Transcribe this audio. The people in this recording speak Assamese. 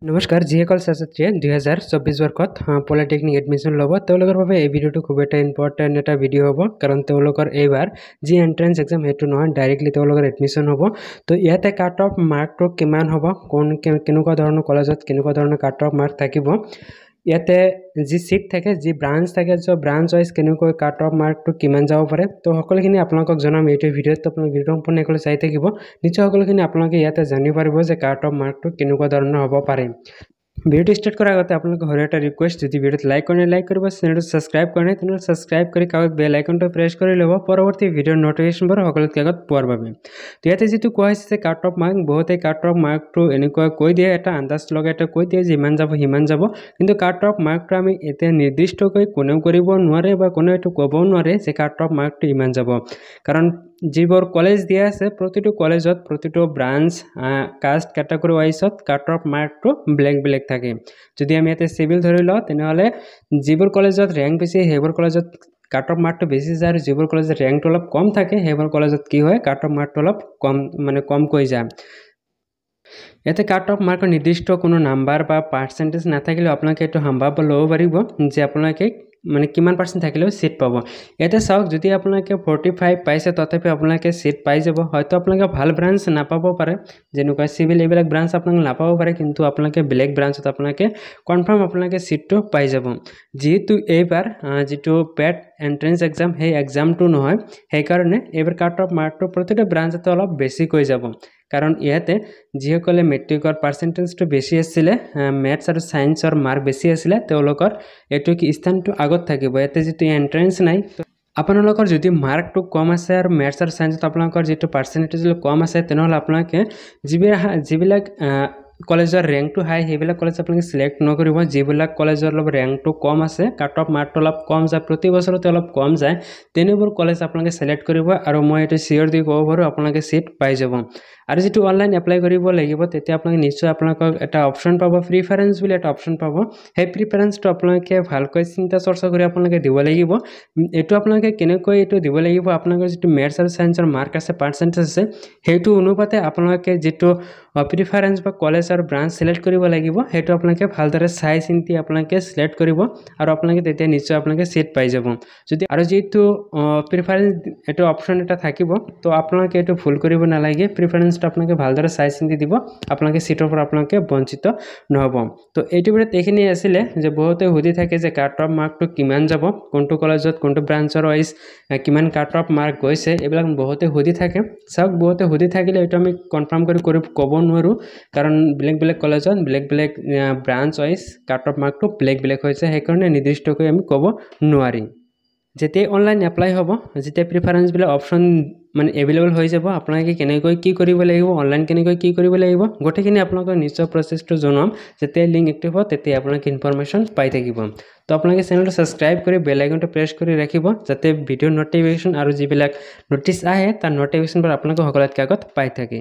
নমস্কাৰ যিসকল ছাত্ৰীয়ে 2024 বৰ্ষত পলিটেকনিক এডমিশ্যন ল'ব তেওঁলোকৰ বাবে এই ভিডিঅ'টো খুব এটা ইম্পৰ্টেণ্ট এটা ভিডিঅ' হ'ব কাৰণ তেওঁলোকৰ এইবাৰ যি এন্ট্ৰেন্স এক্সাম সেইটো নহয় ডাইৰেক্টলি তেওঁলোকৰ এডমিশ্যন হ'ব তো ইয়াতে কাট অফ মাৰ্কটো কিমান হ'ব কেনেকুৱা ধৰণৰ কলেজত কেনেকুৱা ধৰণৰ কাট অফ মাৰ্ক থাকিব ইয়াতে যি সিট থাকে যি ব্ৰাঞ্চ থাকে সো ব্ৰাঞ্চ ওয়াইজ কেনেকৈ কাট অফ মাৰ্কটো কিমান যাব পাৰে তো সকলোখিনি আপোনালোকক জনাম এইটো ভিডিঅ'ত আপোনালোক ভিডিঅ' সম্পূৰ্ণকৈ চাই থাকিব নিশ্চয় সকলোখিনি আপোনালোকে ইয়াতে জানিব পাৰিব যে কাট অফ মাৰ্কটো কেনেকুৱা ধৰণৰ হ'ব পাৰে ভিডিঅ'টো স্টাৰ্ট কৰাৰ আগতে আপোনালোকক সৰু এটা ৰিকুৱেষ্ট যদি ভিডিঅ'টো লাইক কৰিব চেনেলটো সাবস্ক্ৰাইব কৰে তেনে সাবস্ক্ৰাইব কৰি কাগজ বেল আইকনটো প্ৰেছ কৰি ল'ব পৰৱৰ্তী ভিডিঅ'ৰ নটিফিকেশ্যনবোৰ সকলোতকৈ আগত পোৱাৰ বাবে তো ইয়াতে যেটো কোৱা হৈছে কাট অফ মাৰ্ক বহুতে কাট অফ মাৰ্কটো এনেকুৱা কৈ দিয়ে এটা আন্দাজ লগাই এটা কৈ দিয়ে যিমান যাব সিমান যাব কিন্তু কাট অফ মাৰ্কটো আমি এতিয়া নিৰ্দিষ্টকৈ কোনেও কৰিব নোৱাৰে বা কোনেও এটো ক'ব নোৱাৰে যে কাট অফ মাৰ্কটো ইমান যাব কাৰণ যিবোৰ কলেজ দিয়া আছে প্ৰতিটো কলেজত প্ৰতিটো ব্ৰাঞ্চ কাষ্ট ক্যাটাগৰি ওয়াইজত কাট অফ মাৰ্কটো ব্লেক থাকে যদি আমি ইয়াতে সিভিল ধৰি লওঁ তেনেহলে যিবোৰ কলেজত ৰ্যাঙ্ক বেছি হেবোৰ কলেজত কাট অফ মাৰ্কটো বেছি যায় আৰু যিবোৰ কলেজত ৰ্যাঙ্কটো অলপ কম থাকে হেবোৰ কলেজত কি হয় কাট অফ মাৰ্কটো অলপ কম কৈ যায় ইয়াতে কাট অফ মাৰ্কৰ নিৰ্দিষ্ট কোনো নাম্বাৰ বা পাৰ্সেন্টেজ নাথাকিলে আপোনালোকে এটো সম্ভৱ ল'ব পাৰিব যে আপোনালোকে মানে কিমান পাৰ্সেন্ট থাকিলেও সিট পাব ইয়াতে চাওক যদি আপোনালোকে 45 পাইছে তথাপি আপোনালোকে সিট পাই যাব হয়তো আপোনালোকে ভাল ব্ৰাঞ্চ নাপাব পাৰে যেনেকুৱা সিভিল এইবিলাক ব্ৰাঞ্চ আপোনালোকে নাপাব পাৰে কিন্তু আপোনালোকে ব্লেক ব্ৰাঞ্চত আপোনালোকে কনফাৰ্ম আপোনালোকে সিটটো পাই যাব যেহেতু এইবাৰ যেটো পেট এন্ট্ৰেন্স এক্সাম সেই এক্সামটো নহয় সেই কাৰণে এইবাৰ কাট অফ মাৰ্কটো প্ৰতিটো ব্ৰাঞ্চতে অলপ বেছি কৈ যাব কাৰণ ইয়াতে যিসকলে মেট্ৰিকৰ পাৰ্সেন্টেজটো বেছি আছিল ম্যাথছ আৰু সায়েন্সৰ মাৰ্ক বেছি আছিল তেওঁলোকৰ এটো কি স্থানটো আগত থাকিব ইয়াতে যেটো এন্ট্ৰেন্স নাই আপোনালোকৰ যদি মাৰ্কটো কম আছে আৰু ম্যাথছ আৰু সায়েন্সত আপোনালোকৰ যেটো পাৰ্সেন্টেজ কম আছে তেনেহলে আপোনালোকে যিবিলাক কলেজৰ ৰ্যাঙ্কটো হাই হেবিলাক কলেজ আপোনালোকে সিলেক্ট নকৰিব যিবিলাক কলেজৰ অলপ ৰ্যাঙ্কটো কম আছে কাট অফ মাৰ্কটো অলপ কম যায় প্ৰতি বছৰতে অলপ কম যায় তেনেবোৰ কলেজ আপোনালোকে সিলেক্ট কৰিব আৰু মই এটো সিওৰ দি ক'ব পাৰো আপোনালোকে সিট পাই যাব আৰু যেটো অনলাইন এপ্লাই কৰিব লাগিব তেতিয়া আপোনালোকে নিশ্চয় আপোনালোকক এটা অপচন পাব প্ৰিফাৰেন্স বুলি এটা অপচন পাব সেই প্ৰিফাৰেন্সটো আপোনালোকে ভালকৈ চিন্তা চৰ্চা কৰি আপোনালোকে দিব লাগিব এটো আপোনালোকে কেনেকৈ এটো দিব লাগিব আপোনালোকৰ যেটো ম্যাথছ আৰু সায়েন্সৰ মাৰ্ক আছে পাৰ্সেন্টেজ আছে হেতু অনুপাতে আপোনালোকে যেটো প্ৰিফাৰেন্স বা কলেজ আৰু ব্ৰাঞ্চ সিলেক্ট কৰিব লাগিব হেতু আপোনালোকে ভালদৰে চাই চিন্তি আপোনালোকে সিলেক্ট কৰিব আৰু আপোনালোকে তেতিয়া নিশ্চয় আপোনালোকে সিট পাই যাব যদি আৰু যেটো প্ৰিফাৰেন্স এটো অপচন এটা থাকিব তো আপোনালোকে এটো ভুল কৰিব নালাগে প্ৰিফাৰেন্সটো আপোনালোকে ভালদৰে চাই চিন্তি দিব আপোনালোকে সিটৰ পৰা আপোনালোকে বঞ্চিত নহব তো এইটো ভিডিঅ'ত এইখিনি আছিল যে বহুতে সুধি থাকে যে কাট অফ মাৰ্কটো কিমান যাব কোনটো কলেজত কোনটো ব্ৰাঞ্চৰ ওয়াইজ কিমান কাট অফ মাৰ্ক গৈছে এইবিলাক বহুতে সুধি থাকে সব বহুতে সুধি থাকিলে এটো আমি কনফাৰ্ম কৰি ক'ব নোৱাৰো কাৰণ ব্লেক কলেজত blank branch wise cut off মাৰ্কটো ব্লেক হৈছে সেই কাৰণে নিৰ্দিষ্টকৈ আমি ক'ব নোৱাৰি যেতিয়া অনলাইন এপ্লাই হ'ব যেতিয়া প্ৰিফাৰেন্স বিলা অপচন মানে এভেইলেবল হৈ যাব আপোনালোকে কেনেকৈ কি কৰিব লাগিব অনলাইন কেনেকৈ কি কৰিব লাগিব গটেখিনি আপোনালোকক নিশ্চয় প্ৰসেছটো জনাম যেতিয়া লিংক এক্টিভ হ'ব তেতিয়া আপোনালোকে ইনফৰমেশন পাই থাকিব তো আপোনালোকে চেনেলটো সাবস্ক্ৰাইব কৰি বেল আইকনটো প্ৰেছ কৰি ৰাখিব যাতে ভিডিঅ' নটিফিকেশ্যন আৰু যিবিলাক নটিছ আহে তাৰ নটিফিকেশ্যনবোৰ আপোনালোকে সকলোতকৈ আগত পাই থাকে